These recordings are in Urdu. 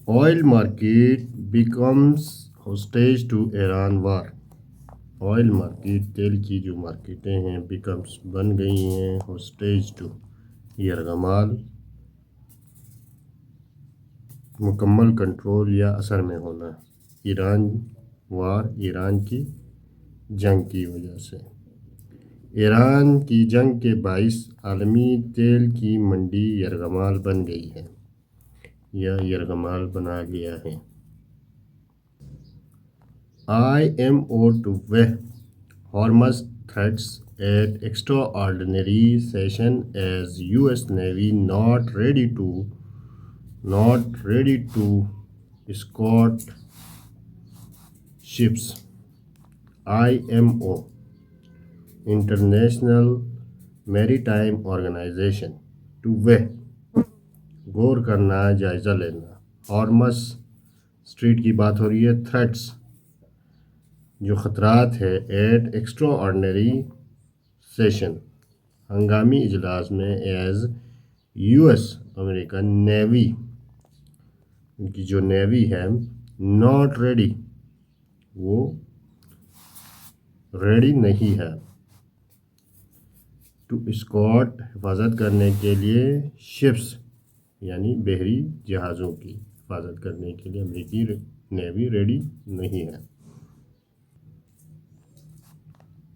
Oil market becomes hostage to Iran war. Oil market تیل کی جو مارکیٹیں ہیں بیکمس بن گئی ہیں ہوسٹیج ٹو یرغمال مکمل کنٹرول یا اثر میں ہونا ایران وار ایران کی جنگ کی وجہ سے۔ ایران کی جنگ کے باعث عالمی تیل کی منڈی یرغمال بن گئی ہے یا یرغمال بنا لیا ہے۔ IMO to weigh Hormuz threats at extraordinary session as US Navy not ready to escort ships. IMO International Maritime Organization to weigh غور کرنا جائزہ لینا ہارمز اسٹریٹ کی بات ہو رہی ہے تھریٹس جو خطرات ہے ایٹ ایکسٹرا آرڈنری سیشن ہنگامی اجلاس میں ایز US امریکن نیوی ان کی جو نیوی ہے ناٹ ریڈی وہ ریڈی نہیں ہے ٹو اسکارٹ حفاظت کرنے کے لیے شپس یعنی بحری جہازوں کی حفاظت کرنے کے لیے امریکی نیوی ریڈی نہیں ہے۔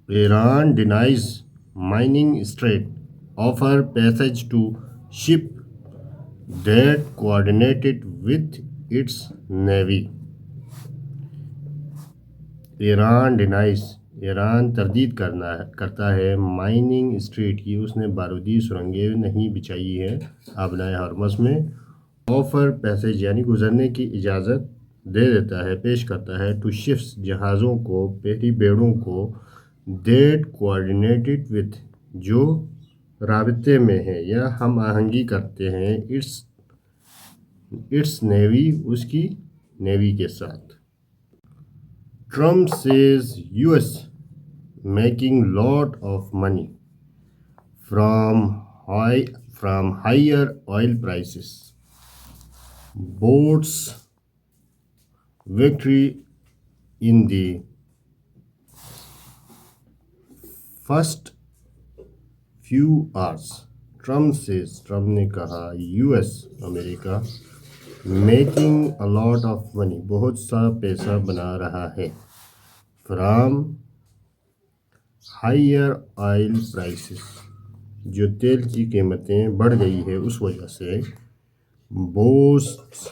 Iran denies mining strait offer passage to ship that coordinated with its navy. Iran تردید کرتا ہے مائننگ اسٹریٹ کی اس نے بارودی سرنگیں نہیں بچھائی ہے آبنائے ہارمز میں۔ آفر پیسج یعنی گزرنے کی اجازت دے دیتا ہے پیش کرتا ہے ٹو شپس جہازوں کو بحری بیڑوں کو دیٹ کوآرڈینیٹڈ وتھ جو رابطے میں ہے یا ہم آہنگی کرتے ہیں اٹس نیوی اس کی نیوی کے ساتھ۔ Trump says US making lot of money from higher oil prices boasts victory in the first few hours. Trump نے کہا US America making a lot of money بہت سا پیسہ بنا رہا ہے فرام ہائر آئل پرائسز جو تیل کی قیمتیں بڑھ گئی ہے اس وجہ سے۔ بوسٹ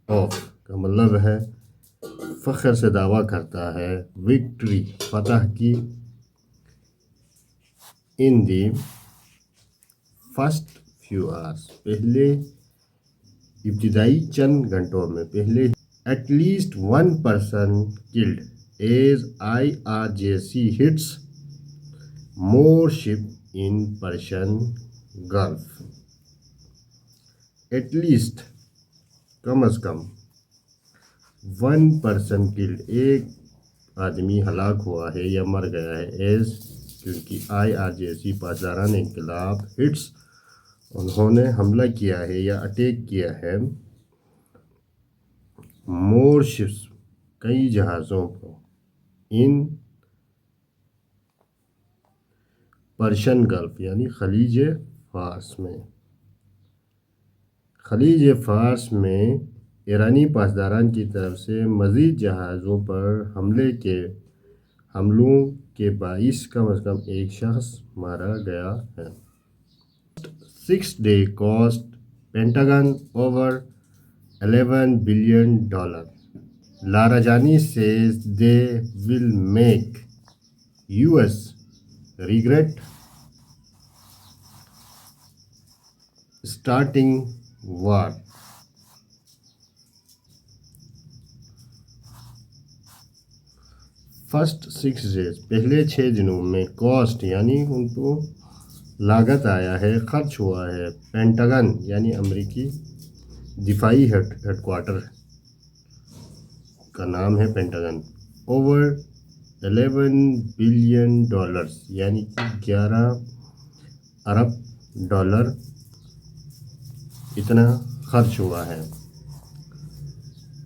آف کا مطلب ہے فخر سے دعویٰ کرتا ہے وکٹری فتح کی ان دی فرسٹ فیو آورس پہلے ابتدائی چند گھنٹوں میں پہلے at least 1 person killed as IRGC hits more ships in Persian Gulf. At least کم از کم 1 person killed ایک آدمی ہلاک ہوا ہے یا مر گیا ہے ایز کیونکہ IRGC پاسداران انقلاب ہٹس انہوں نے حملہ کیا ہے یا اٹیک کیا ہے مور شپس کئی جہازوں کو ان پرشین گلف یعنی خلیج فارس میں ایرانی پاسداران کی طرف سے مزید جہازوں پر حملوں کے باعث کم از کم ایک شخص مارا گیا ہے۔ 6-day cost Pentagon over $11 billion. Larijani says they will make US regret starting war. First 6 days پہلے 6 دنوں میں کاسٹ یعنی ان کو لاگت آیا ہے خرچ ہوا ہے پینٹاگن یعنی امریکی دفاعی ہیڈ کوارٹر کا نام ہے پینٹاگن اوور $11 billion یعنی کہ 11 ارب ڈالر اتنا خرچ ہوا ہے۔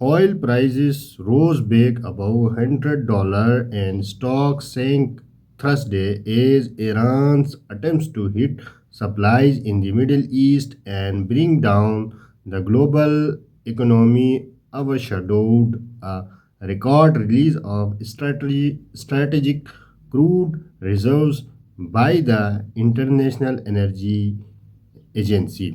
Oil prices rose back above $100 and stock sank Thursday as Iran's attempts to hit supplies in the Middle East and bring down the global economy overshadowed a record release of strategic crude reserves by the International Energy Agency.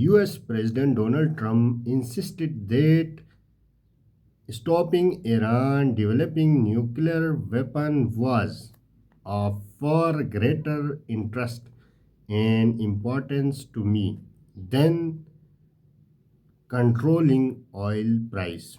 US President Donald Trump insisted that stopping Iran developing nuclear weapon was of far greater interest and importance to me than controlling oil price.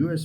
US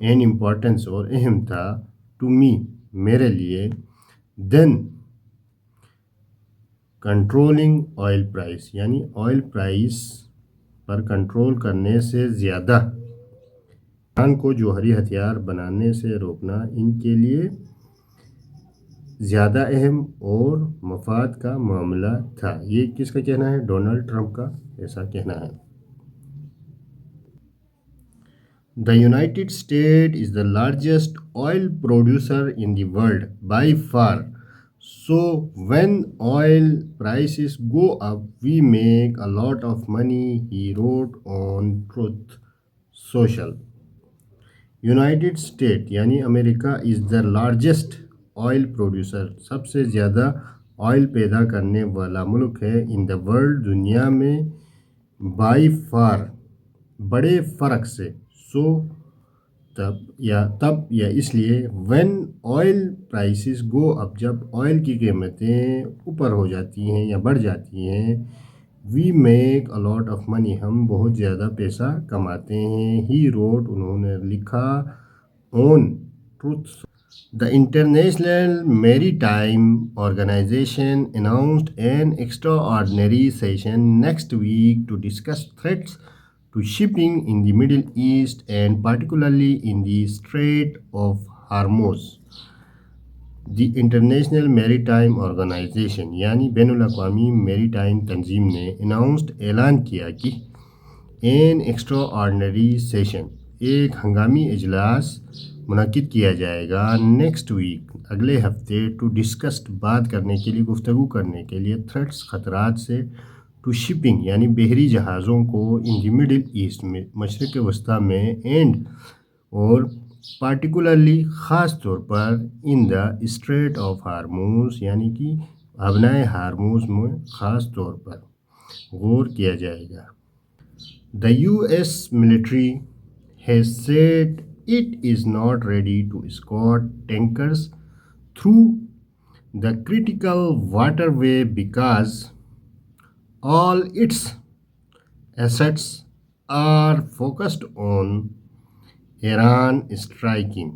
and importance اور اہم تھا ٹو می میرے لیے دین کنٹرولنگ آئل پرائس یعنی آئل پرائس پر کنٹرول کرنے سے زیادہ ایران کو جوہری ہتھیار بنانے سے روکنا ان کے لیے زیادہ اہم اور مفاد کا معاملہ تھا. یہ کس کا کہنا ہے؟ ڈونلڈ ٹرمپ کا ایسا کہنا ہے. The United States is the largest oil producer in the world by far. So when oil prices go up, we make a lot of money, he wrote on Truth Social. United States یعنی امریکہ is the largest oil producer سب سے زیادہ آئل پیدا کرنے والا ملک ہے in the world دنیا میں by far بڑے فرق سے. سو تب یا اس لیے when oil prices go up جب آئل کی قیمتیں اوپر ہو جاتی ہیں یا بڑھ جاتی ہیں we make a lot of money ہم بہت زیادہ پیسہ کماتے ہیں. he wrote انہوں نے لکھا on Truth. The International Maritime Organization announced an extraordinary session next week to discuss threats to shipping in the Middle East and particularly in the Strait of Hormuz. The International Maritime Organization یعنی بین الاقوامی میری ٹائم تنظیم نے اعلان کیا کہ an extraordinary session ایک ہنگامی اجلاس منعقد کیا جائے گا نیکسٹ ویک اگلے ہفتے ٹو ڈسکس بات کرنے کے لیے گفتگو کرنے کے لیے تھریٹس خطرات سے ٹو شپنگ یعنی بحری جہازوں کو ان دی مڈل ایسٹ میں مشرق وسطیٰ میں اینڈ اور پارٹیکولرلی خاص طور پر ان دا اسٹریٹ آف ہارموز یعنی کہ ابنائے ہارموز میں خاص طور پر غور کیا جائے گا. The US military has said it is not ready to escort tankers through the critical waterway because all its assets are focused on Iran striking.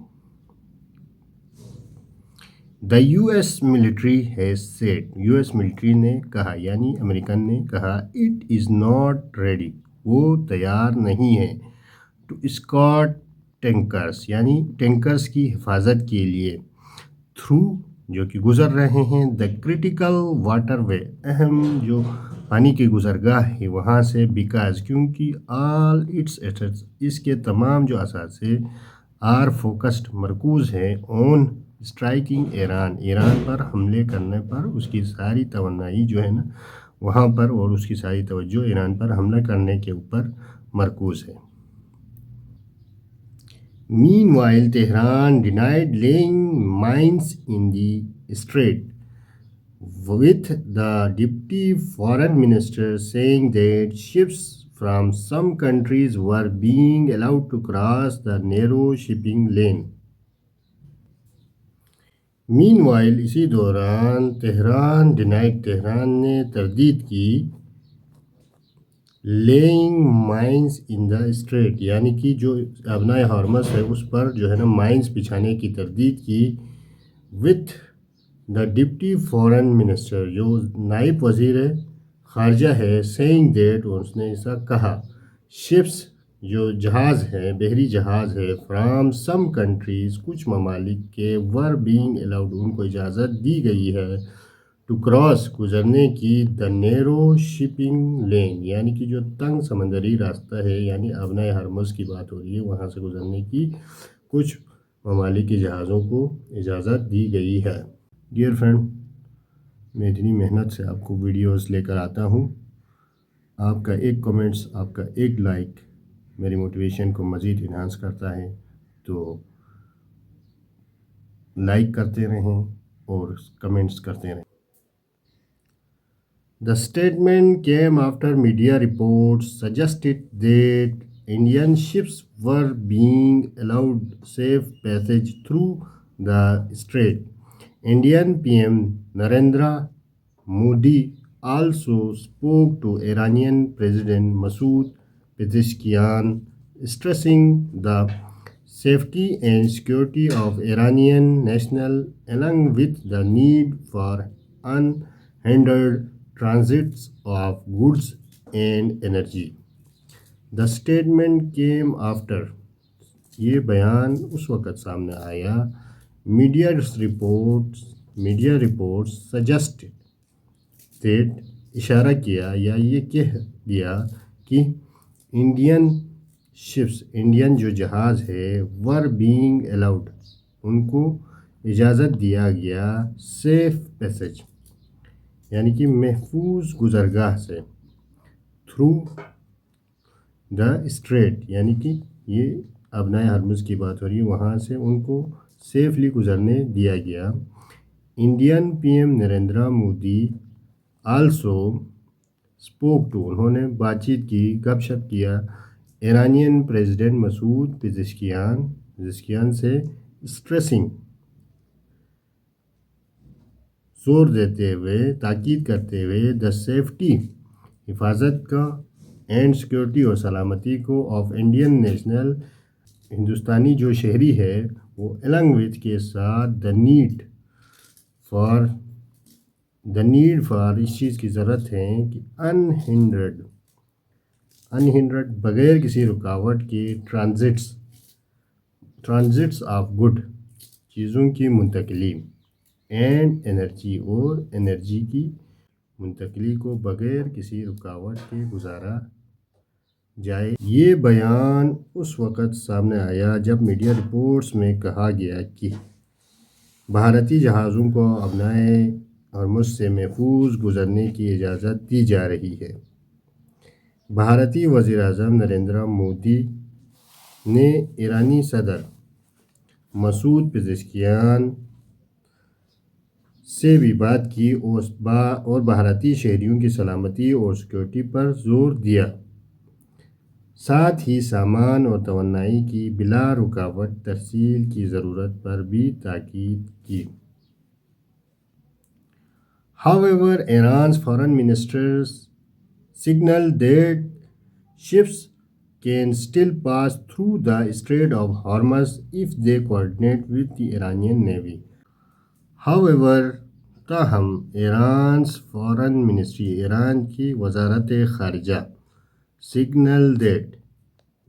The US military has said US military نے کہا یعنی امریکن نے کہا it is not ready وہ تیار نہیں ہے ٹو اسکارٹ ٹینکرس یعنی ٹینکرس کی حفاظت کے لیے تھرو جو کہ گزر رہے ہیں دا کرٹیکل واٹر وے اہم جو پانی کی گزرگاہ ہے وہاں سے بیکاز کیونکہ آل اٹس ایسٹس اس کے تمام جو اثاثے آر فوکسڈ مرکوز ہے آن اسٹرائکنگ ایران پر حملے کرنے پر اس کی ساری توانائی جو ہے نا وہاں پر اور اس کی ساری توجہ ایران پر حملہ کرنے کے اوپر مرکوز ہے. Meanwhile, Tehran denied laying mines in the strait, with the deputy foreign minister saying that ships from some countries were being allowed to cross the narrow shipping lane. Meanwhile, اسی دوران تہران نے تردید کی لیئنگ مائنز ان دا اسٹریٹ یعنی کہ جو ابنائے ہارمز ہے اس پر جو ہے نا مائنز بچھانے کی تردید کی with the deputy foreign minister جو نائب وزیر خارجہ ہے سینگ دیٹ اس نے ایسا کہا شپس جو جہاز ہے بحری جہاز ہے فرام سم کنٹریز کچھ ممالک کے ور بینگ الاؤڈ ان کو اجازت دی گئی ہے ٹو کراس گزرنے کی دا نیرو شپنگ لین یعنی کہ جو تنگ سمندری راستہ ہے یعنی ابنائے ہرمز کی بات ہو رہی ہے وہاں سے گزرنے کی کچھ ممالک کے جہازوں کو اجازت دی گئی ہے. ڈیئر فرینڈ میں اتنی محنت سے آپ کو ویڈیوز لے کر آتا ہوں آپ کا ایک کمنٹس آپ کا ایک لائک میری موٹیویشن کو مزید انہانس کرتا ہے تو لائک کرتے رہیں اور کمنٹس کرتے رہیں. The statement came after media reports suggested that Indian ships were being allowed safe passage through the strait. Indian PM Narendra Modi also spoke to Iranian President Masoud Pezeshkian, stressing the safety and security of Iranian national, along with the need for unhindered transits of goods and energy. The statement came after یہ بیان اس وقت سامنے آیا میڈیا رپورٹس سجسٹ دیٹ اشارہ کیا یا یہ کہہ دیا کہ انڈین جو جہاز ہے ور بینگ الاؤڈ، ان کو اجازت دیا گیا سیف پیسج یعنی کہ محفوظ گزرگاہ سے، تھرو دا اسٹریٹ یعنی کہ یہ ابنائے ہرمز کی بات ہو رہی ہے، وہاں سے ان کو سیفلی گزرنے دیا گیا۔ Indian P M Narendra Modi also spoke to, انہوں نے بات چیت کی، گپ شپ کیا ایرانین پریزیڈنٹ مسعود پزشکیان سے، اسٹریسنگ زور دیتے ہوئے، تاکید کرتے ہوئے دا سیفٹی حفاظت کا اینڈ سیکورٹی اور سلامتی کو آف انڈین نیشنل، ہندوستانی جو شہری ہے وہ النگ وتھ کے ساتھ دا نیڈ فار اس چیز کی ضرورت ہے کہ انہنڈرڈ بغیر کسی رکاوٹ کے ٹرانزٹس آف گڈ، چیزوں کی منتقلی، اینڈ انرجی اور انرجی کی منتقلی کو بغیر کسی رکاوٹ کے گزارا جائے۔ یہ بیان اس وقت سامنے آیا جب میڈیا رپورٹس میں کہا گیا کہ بھارتی جہازوں کو ابنائے ہرمز سے محفوظ گزرنے کی اجازت دی جا رہی ہے۔ بھارتی وزیر اعظم نریندر مودی نے ایرانی صدر مسعود پزشکیان سے بھی بات کی اور بھارتی شہریوں کی سلامتی اور سیکورٹی پر زور دیا، ساتھ ہی سامان اور توانائی کی بلا رکاوٹ ترسیل کی ضرورت پر بھی تاکید کی۔ However, Iran's foreign minister signaled that ships can still pass through the Strait of Hormuz if they coordinate with the Iranian Navy. تاہم ایران's foreign ministry، ایران کی وزارت خارجہ، سگنل دیٹ،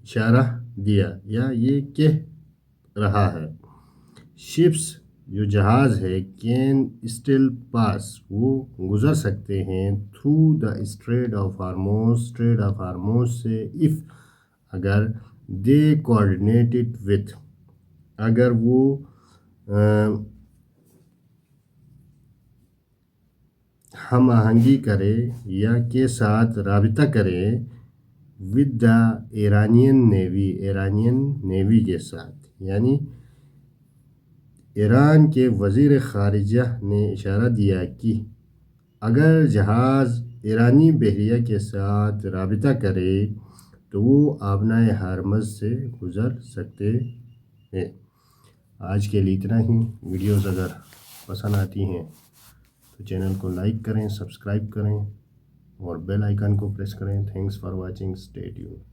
اشارہ دیا یا یہ کہہ رہا ہے، شپس جو جہاز ہے کین اسٹل پاس، وہ گزر سکتے ہیں، تھرو دا اسٹریٹ آف ہارموز سے، اف اگر، دے کوآرڈینیٹڈ وتھ، اگر وہ ہم آہنگی کرے یا کے ساتھ رابطہ کرے، ود دا ایرانین نیوی کے ساتھ، یعنی ایران کے وزیر خارجہ نے اشارہ دیا کہ اگر جہاز ایرانی بحریہ کے ساتھ رابطہ کرے تو وہ آبنائے ہرمز سے گزر سکتے ہیں۔ آج کے لیے اتنا ہی۔ ویڈیوز اگر پسند آتی ہیں تو چینل کو لائک کریں، سبسکرائب کریں اور بیل آئیکن کو پریس کریں۔ Thanks for watching, stay tuned.